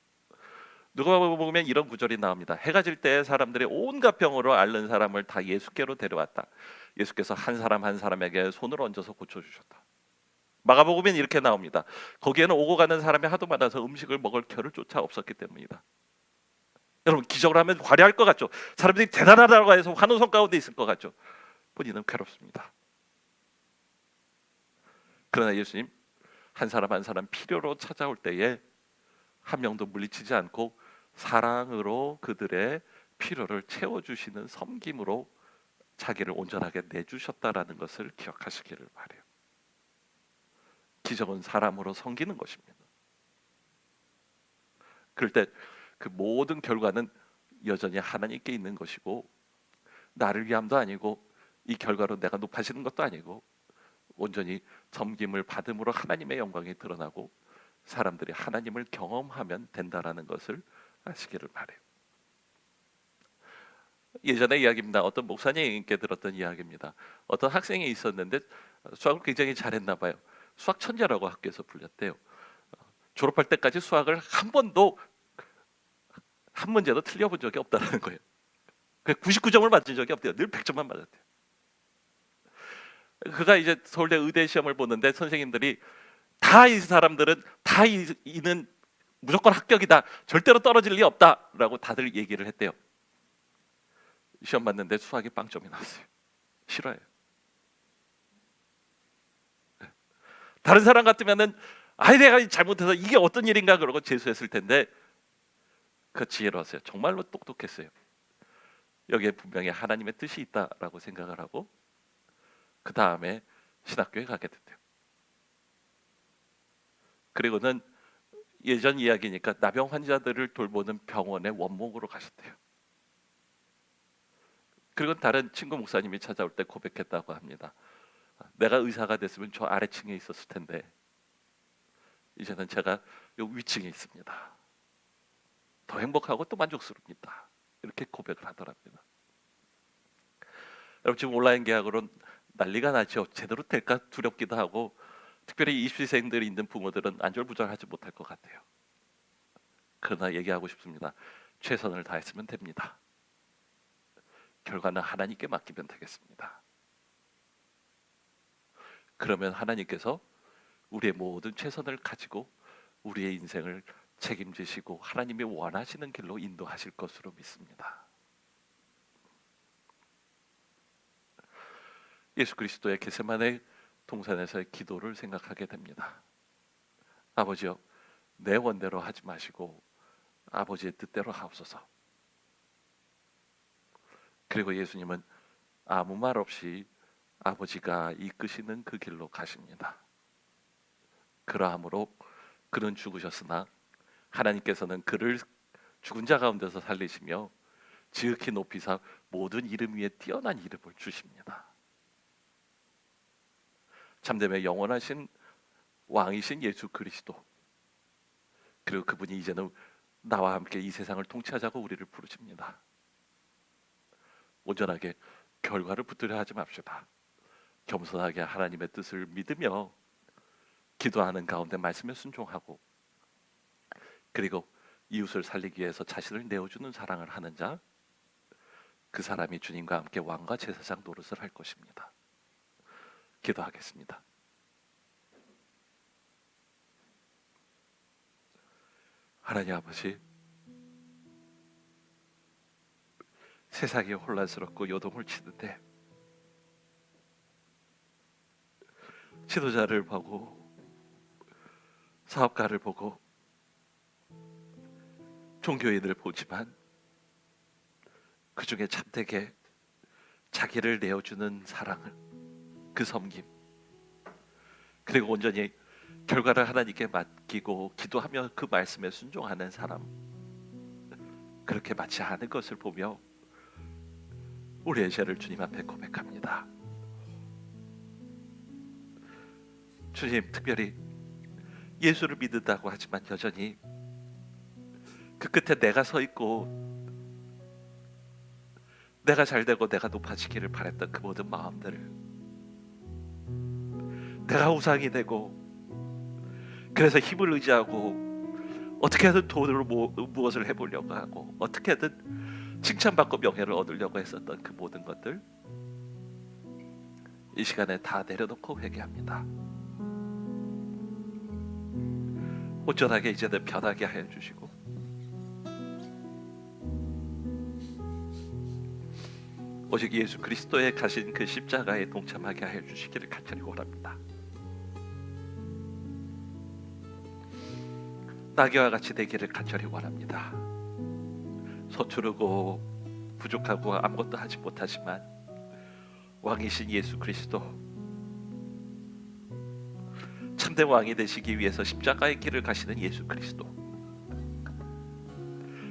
누가복음에 보면 이런 구절이 나옵니다. 해가 질 때 사람들이 온갖 병으로 앓는 사람을 다 예수께로 데려왔다. 예수께서 한 사람 한 사람에게 손을 얹어서 고쳐주셨다. 마가복음엔 이렇게 나옵니다. 거기에는 오고 가는 사람이 하도 많아서 음식을 먹을 겨를 조차 없었기 때문이다. 여러분, 기적을 하면 화려할 것 같죠? 사람들이 대단하다고 해서 환호성 가운데 있을 것 같죠? 본인은 괴롭습니다. 그러나 예수님 한 사람 한 사람 필요로 찾아올 때에 한 명도 물리치지 않고 사랑으로 그들의 필요를 채워주시는 섬김으로 자기를 온전하게 내주셨다라는 것을 기억하시기를 바라요. 기적은 사람으로 섬기는 것입니다. 그럴 때 그 모든 결과는 여전히 하나님께 있는 것이고 나를 위함도 아니고 이 결과로 내가 높아지는 것도 아니고 온전히 섬김을 받음으로 하나님의 영광이 드러나고 사람들이 하나님을 경험하면 된다라는 것을 아시기를 바라요. 예전의 이야기입니다. 어떤 목사님께 들었던 이야기입니다. 어떤 학생이 있었는데 수학을 굉장히 잘했나 봐요. 수학 천재라고 학교에서 불렸대요. 졸업할 때까지 수학을 한 번도 한 문제도 틀려본 적이 없다는 거예요. 99점을 맞은 적이 없대요. 늘 100점만 맞았대요. 그가 이제 서울대 의대 시험을 보는데 선생님들이 다 이 사람들은 다 이는 무조건 합격이다. 절대로 떨어질 리 없다라고 다들 얘기를 했대요. 시험 봤는데 수학이 빵점이 나왔어요. 싫어요. 다른 사람 같으면은 아이 내가 잘못해서 이게 어떤 일인가 그러고 재수했을 텐데 그 지혜로웠어요. 정말로 똑똑했어요. 여기에 분명히 하나님의 뜻이 있다라고 생각을 하고 그 다음에 신학교에 가게 됐대요. 그리고는 예전 이야기니까 나병 환자들을 돌보는 병원의 원목으로 가셨대요. 그리고 다른 친구 목사님이 찾아올 때 고백했다고 합니다. 내가 의사가 됐으면 저 아래층에 있었을 텐데 이제는 제가 요 위층에 있습니다. 더 행복하고 또 만족스럽습니다. 이렇게 고백을 하더랍니다. 여러분 지금 온라인 계약으로 난리가 나죠. 제대로 될까 두렵기도 하고 특별히 입시생들이 있는 부모들은 안절부절하지 못할 것 같아요. 그러나 얘기하고 싶습니다. 최선을 다했으면 됩니다. 결과는 하나님께 맡기면 되겠습니다. 그러면 하나님께서 우리의 모든 최선을 가지고 우리의 인생을 책임지시고 하나님이 원하시는 길로 인도하실 것으로 믿습니다. 예수 그리스도의 겟세마네 동산에서의 기도를 생각하게 됩니다. 아버지여, 내 원대로 하지 마시고 아버지의 뜻대로 하옵소서. 그리고 예수님은 아무 말 없이 아버지가 이끄시는 그 길로 가십니다. 그러함으로 그는 죽으셨으나 하나님께서는 그를 죽은 자 가운데서 살리시며 지극히 높이사 모든 이름 위에 뛰어난 이름을 주십니다. 참되며 영원하신 왕이신 예수 그리스도, 그리고 그분이 이제는 나와 함께 이 세상을 통치하자고 우리를 부르십니다. 온전하게 결과를 붙들려 하지 맙시다. 겸손하게 하나님의 뜻을 믿으며 기도하는 가운데 말씀에 순종하고 그리고 이웃을 살리기 위해서 자신을 내어주는 사랑을 하는 자, 그 사람이 주님과 함께 왕과 제사장 노릇을 할 것입니다. 기도하겠습니다. 하나님 아버지, 세상이 혼란스럽고 요동을 치는데 지도자를 보고 사업가를 보고 종교인을 보지만 그 중에 참되게 자기를 내어주는 사랑을, 그 섬김, 그리고 온전히 결과를 하나님께 맡기고 기도하며 그 말씀에 순종하는 사람, 그렇게 마치 않은 것을 보며 우리의 죄를 주님 앞에 고백합니다. 주님, 특별히 예수를 믿는다고 하지만 여전히 그 끝에 내가 서 있고 내가 잘되고 내가 높아지기를 바랬던 그 모든 마음들을, 내가 우상이 되고 그래서 힘을 의지하고 어떻게든 돈으로 무엇을 해보려고 하고 어떻게든 칭찬받고 명예를 얻으려고 했었던 그 모든 것들, 이 시간에 다 내려놓고 회개합니다. 온전하게 이제는 변하게 하여 주시고 오직 예수 그리스도의 가신 그 십자가에 동참하게 하여 주시기를 간절히 원합니다. 나귀와 같이 되기를 간절히 원합니다. 서투르고 부족하고 아무것도 하지 못하지만 왕이신 예수 그리스도, 참된 왕이 되시기 위해서 십자가의 길을 가시는 예수 그리스도,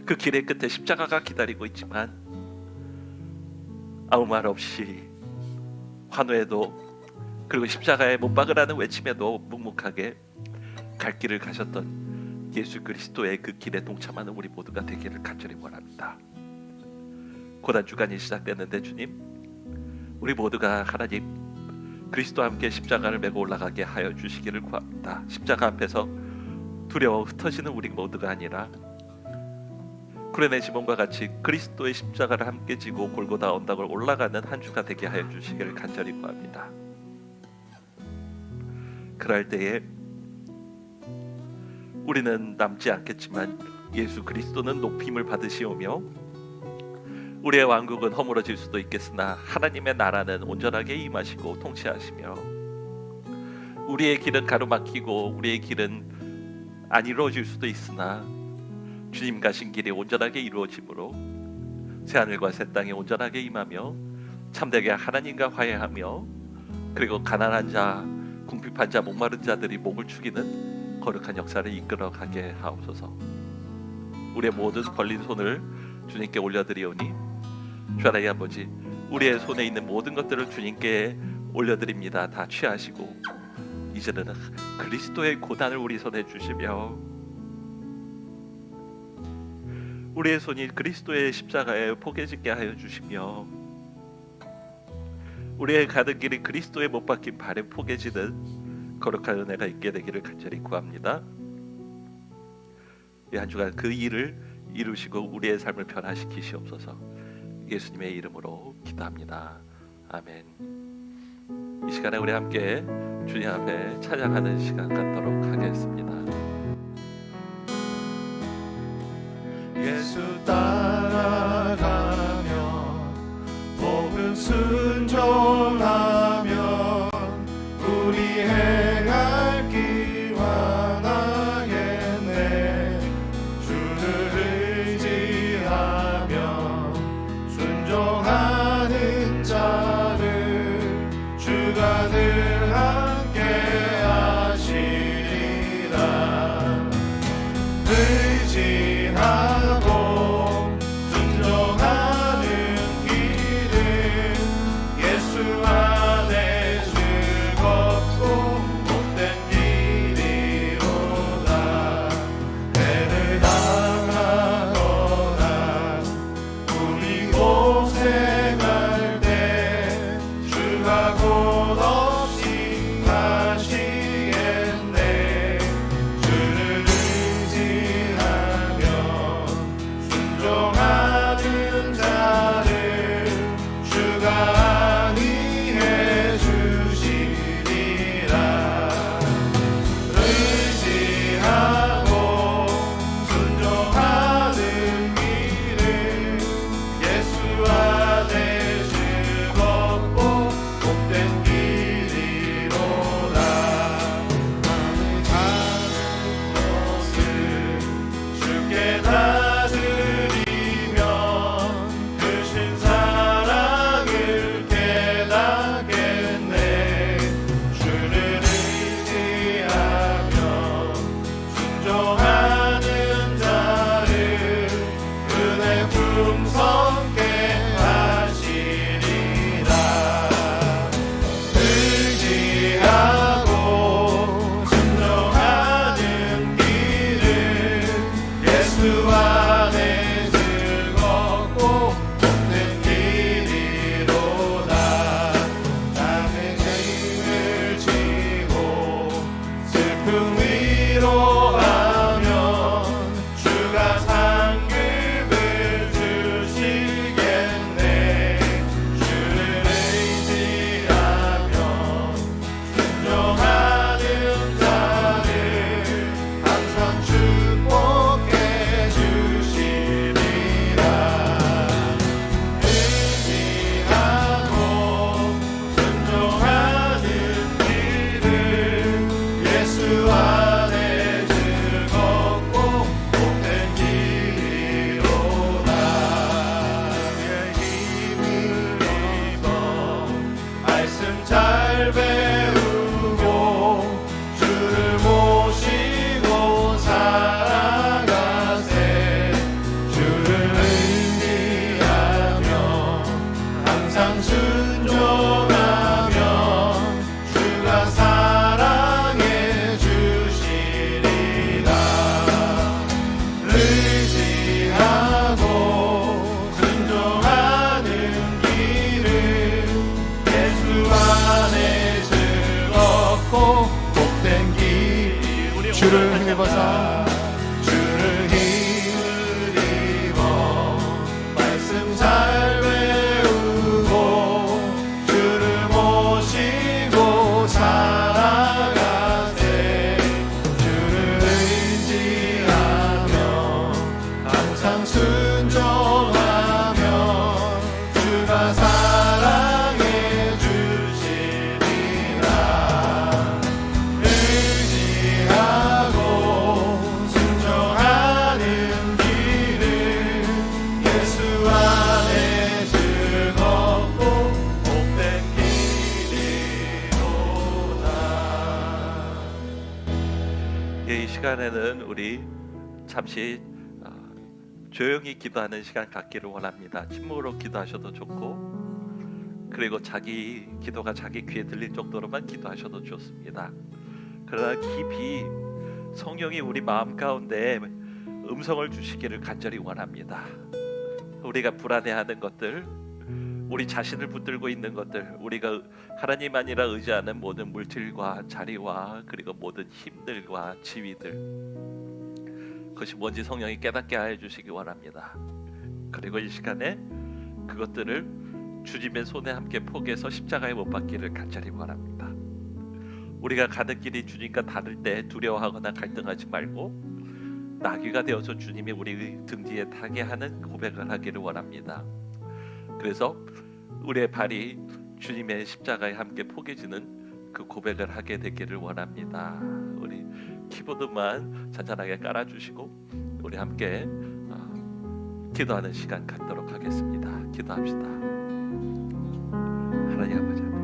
그 길의 끝에 십자가가 기다리고 있지만 아무 말 없이 환호에도, 그리고 십자가에 못 박으라는 외침에도 묵묵하게 갈 길을 가셨던 예수 그리스도의 그 길에 동참하는 우리 모두가 되기를 간절히 원합니다. 고난주간이 시작됐는데 주님, 우리 모두가 하나님 그리스도와 함께 십자가를 메고 올라가게 하여 주시기를 구합니다. 십자가 앞에서 두려워 흩어지는 우리 모두가 아니라 구레네 시몬과 같이 그리스도의 십자가를 함께 지고 골고다 언덕을 올라가는 한 주가 되게 하여 주시기를 간절히 구합니다. 그럴 때에 우리는 남지 않겠지만 예수 그리스도는 높임을 받으시오며 우리의 왕국은 허물어질 수도 있겠으나 하나님의 나라는 온전하게 임하시고 통치하시며 우리의 길은 가로막히고 우리의 길은 안 이루어질 수도 있으나 주님 가신 길이 온전하게 이루어지므로 새하늘과 새 땅에 온전하게 임하며 참되게 하나님과 화해하며 그리고 가난한 자, 궁핍한 자, 목마른 자들이 목을 축이는 거룩한 역사를 이끌어가게 하옵소서. 우리의 모든 벌린 손을 주님께 올려드리오니 주 하나님 아버지, 우리의 손에 있는 모든 것들을 주님께 올려드립니다. 다 취하시고 이제는 그리스도의 고난을 우리 손에 주시며 우리의 손이 그리스도의 십자가에 포개지게 하여 주시며 우리의 가는 길이 그리스도의 못 박힌 발에 포개지는 거룩한 은혜가 있게 되기를 간절히 구합니다. 이 한 주간 그 일을 이루시고 우리의 삶을 변화시키시옵소서. 예수님의 이름으로 기도합니다. 아멘. 이 시간에 우리 함께 주님 앞에 찬양하는 시간 갖도록 하겠습니다. 예수 따라가며 복음 순종하며 우리 행할 길 완하겠네. 주를 의지하며 순종하는 자를 주가 늘 함께 하시리라. 의지하고 순종하는 길은 말씀 잘 배우고 주를 모시고 살아가세. 주를 의지하며 항상 순종하며 주가 사랑해 주시리라. 의지하고 순종하는 길은 예수 안에 즐겁고 복된 길. 주를 힘입어서 주를 힘을 입어 말씀 잘 배우고 주를 모시고 살아가세. 주를 의지하며 항상 순종하며 주가 사랑해 주시리라. 의지하고 순종하는 길은 예수 안에 즐겁고 복된 길이로다. 이 시간에는 우리 잠시 조용히 기도하는 시간 갖기를 원합니다. 침묵으로 기도하셔도 좋고, 그리고 자기 기도가 자기 귀에 들릴 정도로만 기도하셔도 좋습니다. 그러나 깊이 성령이 우리 마음 가운데 음성을 주시기를 간절히 원합니다. 우리가 불안해하는 것들, 우리 자신을 붙들고 있는 것들, 우리가 하나님 아니라 의지하는 모든 물질과 자리와 그리고 모든 힘들과 지위들, 그것이 뭔지 성령이 깨닫게 하여 주시기 원합니다. 그리고 이 시간에 그것들을 주님의 손에 함께 포개서 십자가에 못 박기를 간절히 원합니다. 우리가 가는 길이 주님과 다를 때 두려워하거나 갈등하지 말고 나귀가 되어서 주님이 우리 등 뒤에 타게 하는 고백을 하기를 원합니다. 그래서 우리의 발이 주님의 십자가에 함께 포개지는 그 고백을 하게 되기를 원합니다. 우리 키보드만 잔잔하게 깔아주시고 우리 함께 기도하는 시간 갖도록 하겠습니다. 기도합시다. 하나님 아버지 앞에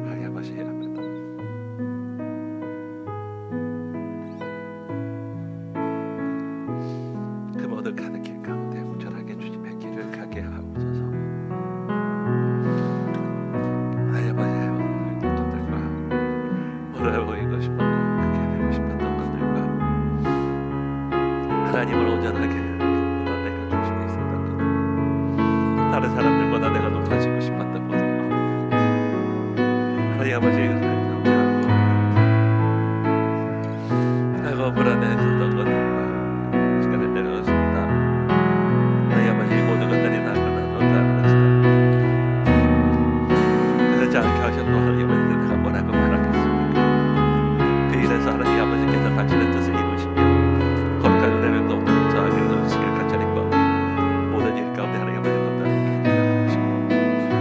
하나님 아버지 합니다. 그 모든 가는 길 가운데 온전하게 주님의 길을 가게 하옵소서. 하나님 아버지 것들과 오늘 보이고 싶었고 크게 되고 싶었던 것들과 하나님을 온전하게 내가 중심에 있었던 것들, 다른 사람들보다 내가 높아지고 싶었던 모든 마음, 하나님 아버지 내가 불안해했던 것들과 시간을 내려놓습니다. 하나님 아버지 모든 것들이 다 끝나서 그러지 않게 하셔도 하나님 아버지가 뭐라고 말하겠습니까? 그 일에서 하나님 아버지께서 당신의 뜻을 이루시며 거룩한 은혜를 너무 저하게 넣으시길 간절히 구하고 모든 일 가운데 하나님 아버지 너무 하시고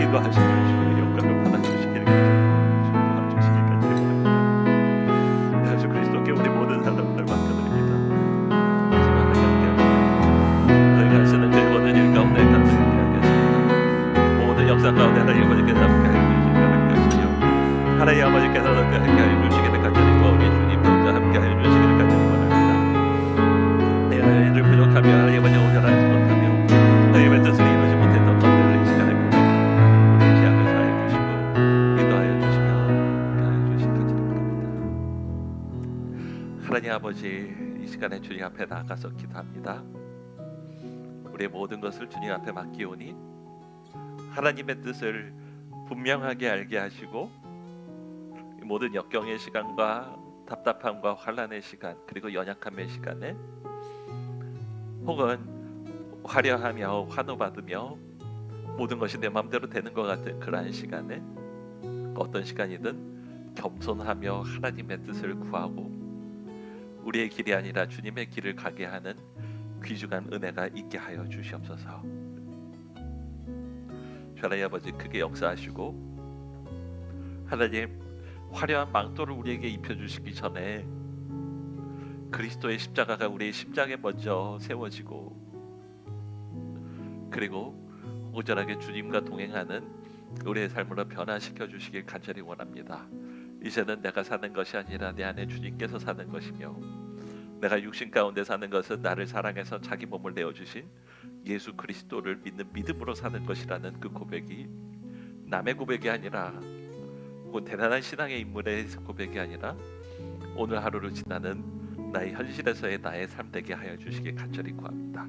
인도하시고 주시고 영광을 받아주시길 도와주시길 간절히 원합니다. 예수 그리스도께 우리 모든 사람들 맡겨드립니다. 하지만 하나님 아버지 너희가 하시는 그 모든 일 가운데 감사하게 하겠습니다. 모든 역사 가운데 하나님 아버지께서 함께 하여 주시길 하나님 아버지께서 함께 하여 주시기를 간절히 구하고 우리 주님 혼자 함께 하여 주시기를 간절히 원합니다. 내가 너희를 부족하며 하나님 아버지 온전하지 못하며 하나님의 뜻을 이루지 못했던 것들을 이 시간에 보내 우리 기약을 사해 주시고 인도하여 주시며 함께 하여 주시길 간절히 원합니다. 하나님 아버지 이 시간에 주님 앞에 나아가서 기도합니다. 우리의 모든 것을 주님 앞에 맡기오니 하나님의 뜻을 분명하게 알게 하시고 모든 역경의 시간과 답답함과 환난의 시간 그리고 연약함의 시간에 혹은 화려하며 환호받으며 모든 것이 내 마음대로 되는 것 같은 그러한 시간에 어떤 시간이든 겸손하며 하나님의 뜻을 구하고 우리의 길이 아니라 주님의 길을 가게 하는 귀중한 은혜가 있게 하여 주시옵소서. 하나님 아버지 크게 역사하시고 하나님 화려한 망토를 우리에게 입혀주시기 전에 그리스도의 십자가가 우리의 심장에 먼저 세워지고 그리고 온전하게 주님과 동행하는 우리의 삶으로 변화시켜 주시길 간절히 원합니다. 이제는 내가 사는 것이 아니라 내 안에 주님께서 사는 것이며, 내가 육신 가운데 사는 것은 나를 사랑해서 자기 몸을 내어주신 예수 그리스도를 믿는 믿음으로 사는 것이라는 그 고백이 남의 고백이 아니라, 혹은 대단한 신앙의 인물의 고백이 아니라, 오늘 하루를 지나는 나의 현실에서의 나의 삶 되게 하여 주시길 간절히 구합니다.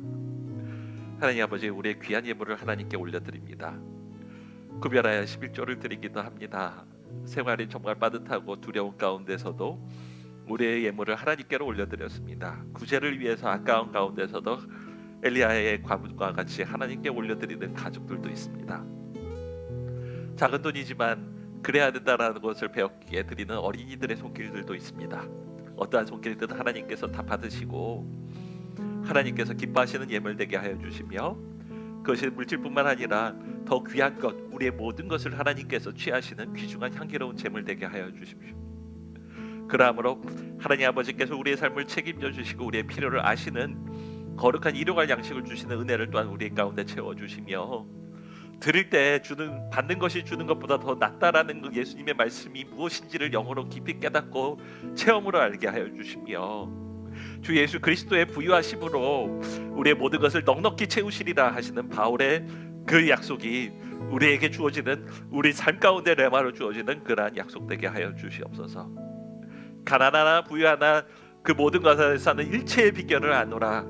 하나님 아버지, 우리의 귀한 예물을 하나님께 올려드립니다. 구별하여 11조를 드리기도 합니다. 생활이 정말 빠듯하고 두려운 가운데서도 우리의 예물을 하나님께로 올려드렸습니다. 구제를 위해서 아까운 가운데서도 엘리야의 과부와 같이 하나님께 올려드리는 가족들도 있습니다. 작은 돈이지만 그래야 된다라는 것을 배웠기에 드리는 어린이들의 손길들도 있습니다. 어떠한 손길든 하나님께서 다 받으시고 하나님께서 기뻐하시는 예물 되게 하여 주시며, 그것이 물질뿐만 아니라 더 귀한 것, 우리의 모든 것을 하나님께서 취하시는 귀중한 향기로운 제물 되게 하여 주십시오. 그러므로 하나님 아버지께서 우리의 삶을 책임져 주시고 우리의 필요를 아시는 거룩한 일용할 양식을 주시는 은혜를 또한 우리 가운데 채워주시며, 드릴 때 받는 것이 주는 것보다 더 낫다라는 그 예수님의 말씀이 무엇인지를 영어로 깊이 깨닫고 체험으로 알게 하여 주시며, 주 예수 그리스도의 부유하심으로 우리의 모든 것을 넉넉히 채우시리라 하시는 바울의 그 약속이 우리에게 주어지는, 우리 삶 가운데 레마로 주어지는 그러한 약속되게 하여 주시옵소서. 가난하나 부유하나 그 모든 것에서는 일체의 비결을 아노라.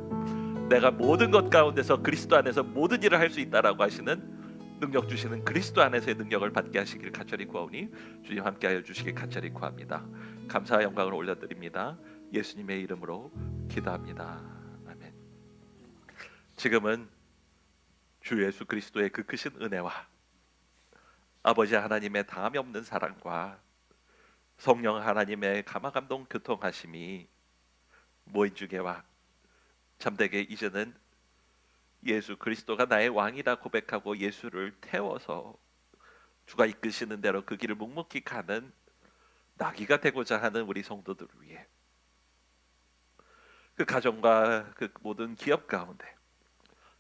내가 모든 것 가운데서 그리스도 안에서 모든 일을 할 수 있다라고 하시는 능력 주시는 그리스도 안에서의 능력을 받게 하시길 간절히 구하오니 주님 함께하여 주시길 간절히 구합니다. 감사와 영광을 올려드립니다. 예수님의 이름으로 기도합니다. 아멘. 지금은 주 예수 그리스도의 그 크신 은혜와 아버지 하나님의 다함이 없는 사랑과 성령 하나님의 감화감동 교통하심이 모인 중에와 참되게 이제는 예수 그리스도가 나의 왕이라 고백하고 예수를 태워서 주가 이끄시는 대로 그 길을 묵묵히 가는 나귀가 되고자 하는 우리 성도들을 위해, 그 가정과 그 모든 기업 가운데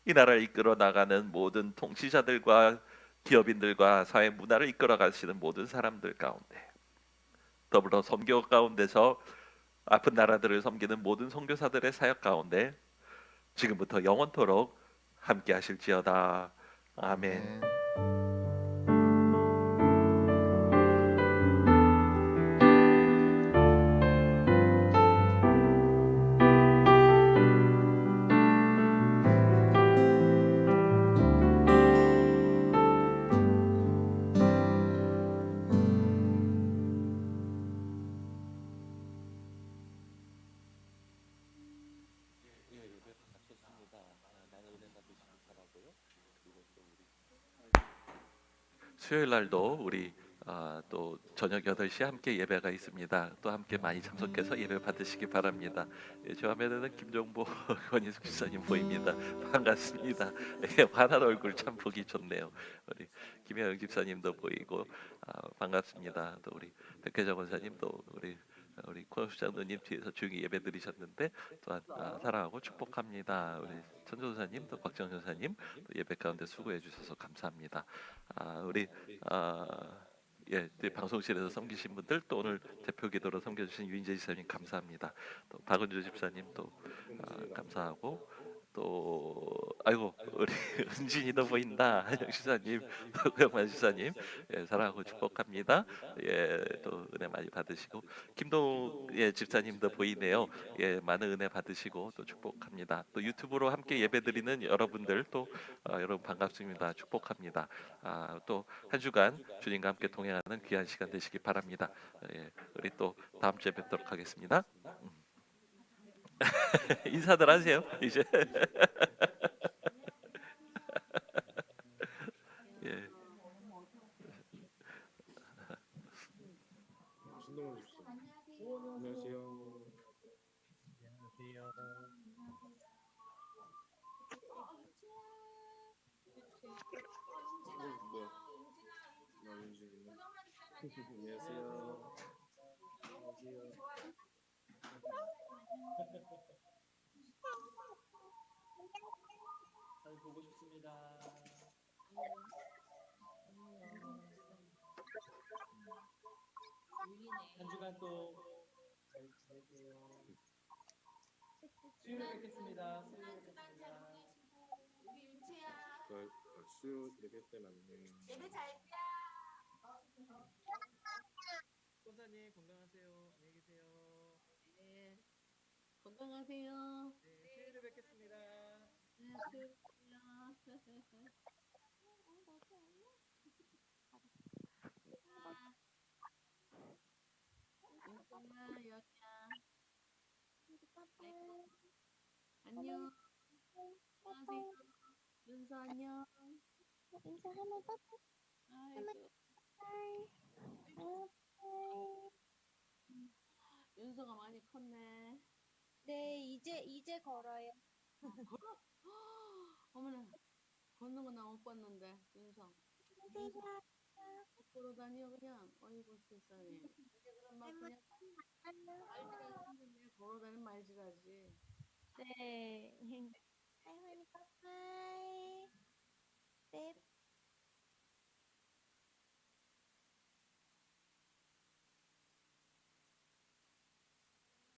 이 나라를 이끌어 나가는 모든 통치자들과 기업인들과 사회 문화를 이끌어 가시는 모든 사람들 가운데, 더불어 선교 가운데서 아픈 나라들을 섬기는 모든 선교사들의 사역 가운데 지금부터 영원토록 함께 하실지어다. 아멘. 수요일 날도 우리 또 저녁 8시에 함께 예배가 있습니다. 또 함께 많이 참석해서 예배 받으시기 바랍니다. 저 화면에는 김종보 권인숙 집사님 보입니다. 반갑습니다. 환한 얼굴 참 보기 좋네요. 우리 김혜영 집사님도 보이고 반갑습니다. 또 우리 백혜정 원사님도 우리 코너수장 누님 뒤에서 조용히 예배 드리셨는데 또한 사랑하고 축복합니다. 우리 천조사님 또 곽정 전사님 또 예배 가운데 수고해 주셔서 감사합니다. 우리 방송실에서 섬기신 분들, 또 오늘 대표 기도로 섬겨주신 유인재 집사님 감사합니다. 또 박은주 집사님 또 감사하고, 또 아이고 우리 은진이도 보인다. 한영 집사님, 고영만 집사님 사랑하고 축복합니다. 또 은혜 많이 받으시고, 김동 집사님도 보이네요. 많은 은혜 받으시고 또 축복합니다. 또 유튜브로 함께 예배드리는 여러분들 또 여러분 반갑습니다. 축복합니다. 또 한 주간 주님과 함께 동행하는 귀한 시간 되시기 바랍니다. 우리 또 다음 주에 뵙도록 하겠습니다. 인사들 하세요 이제. 예. 잘 보고 싶습니다. 한 주간 또 잘 지내세요. 수요일에 뵙겠습니다. 수요일에 뵙겠습니다. 우리 윤채야 수요일에 뵐때 맞네. 예배 잘 권사님 건강하세요. 안녕히 계세요. 네. 건강하세요. 네, 수요일에 뵙겠습니다. 네, 수고하세요. 윤정아, 여기야. 아이고, 안녕. 안녕하세요. 윤서 안녕. 인사 한번 더. 아이고, 윤서가 많이 컸네. 네, 이제 걸어요. 어머나, 걷는 거 나 못 봤는데, 윤서. 못 걸어 다녀, 그냥. 어이구, 세상에. 이제 그럼 막 그냥 말지라지 걸어 다니면 말지라지. 네.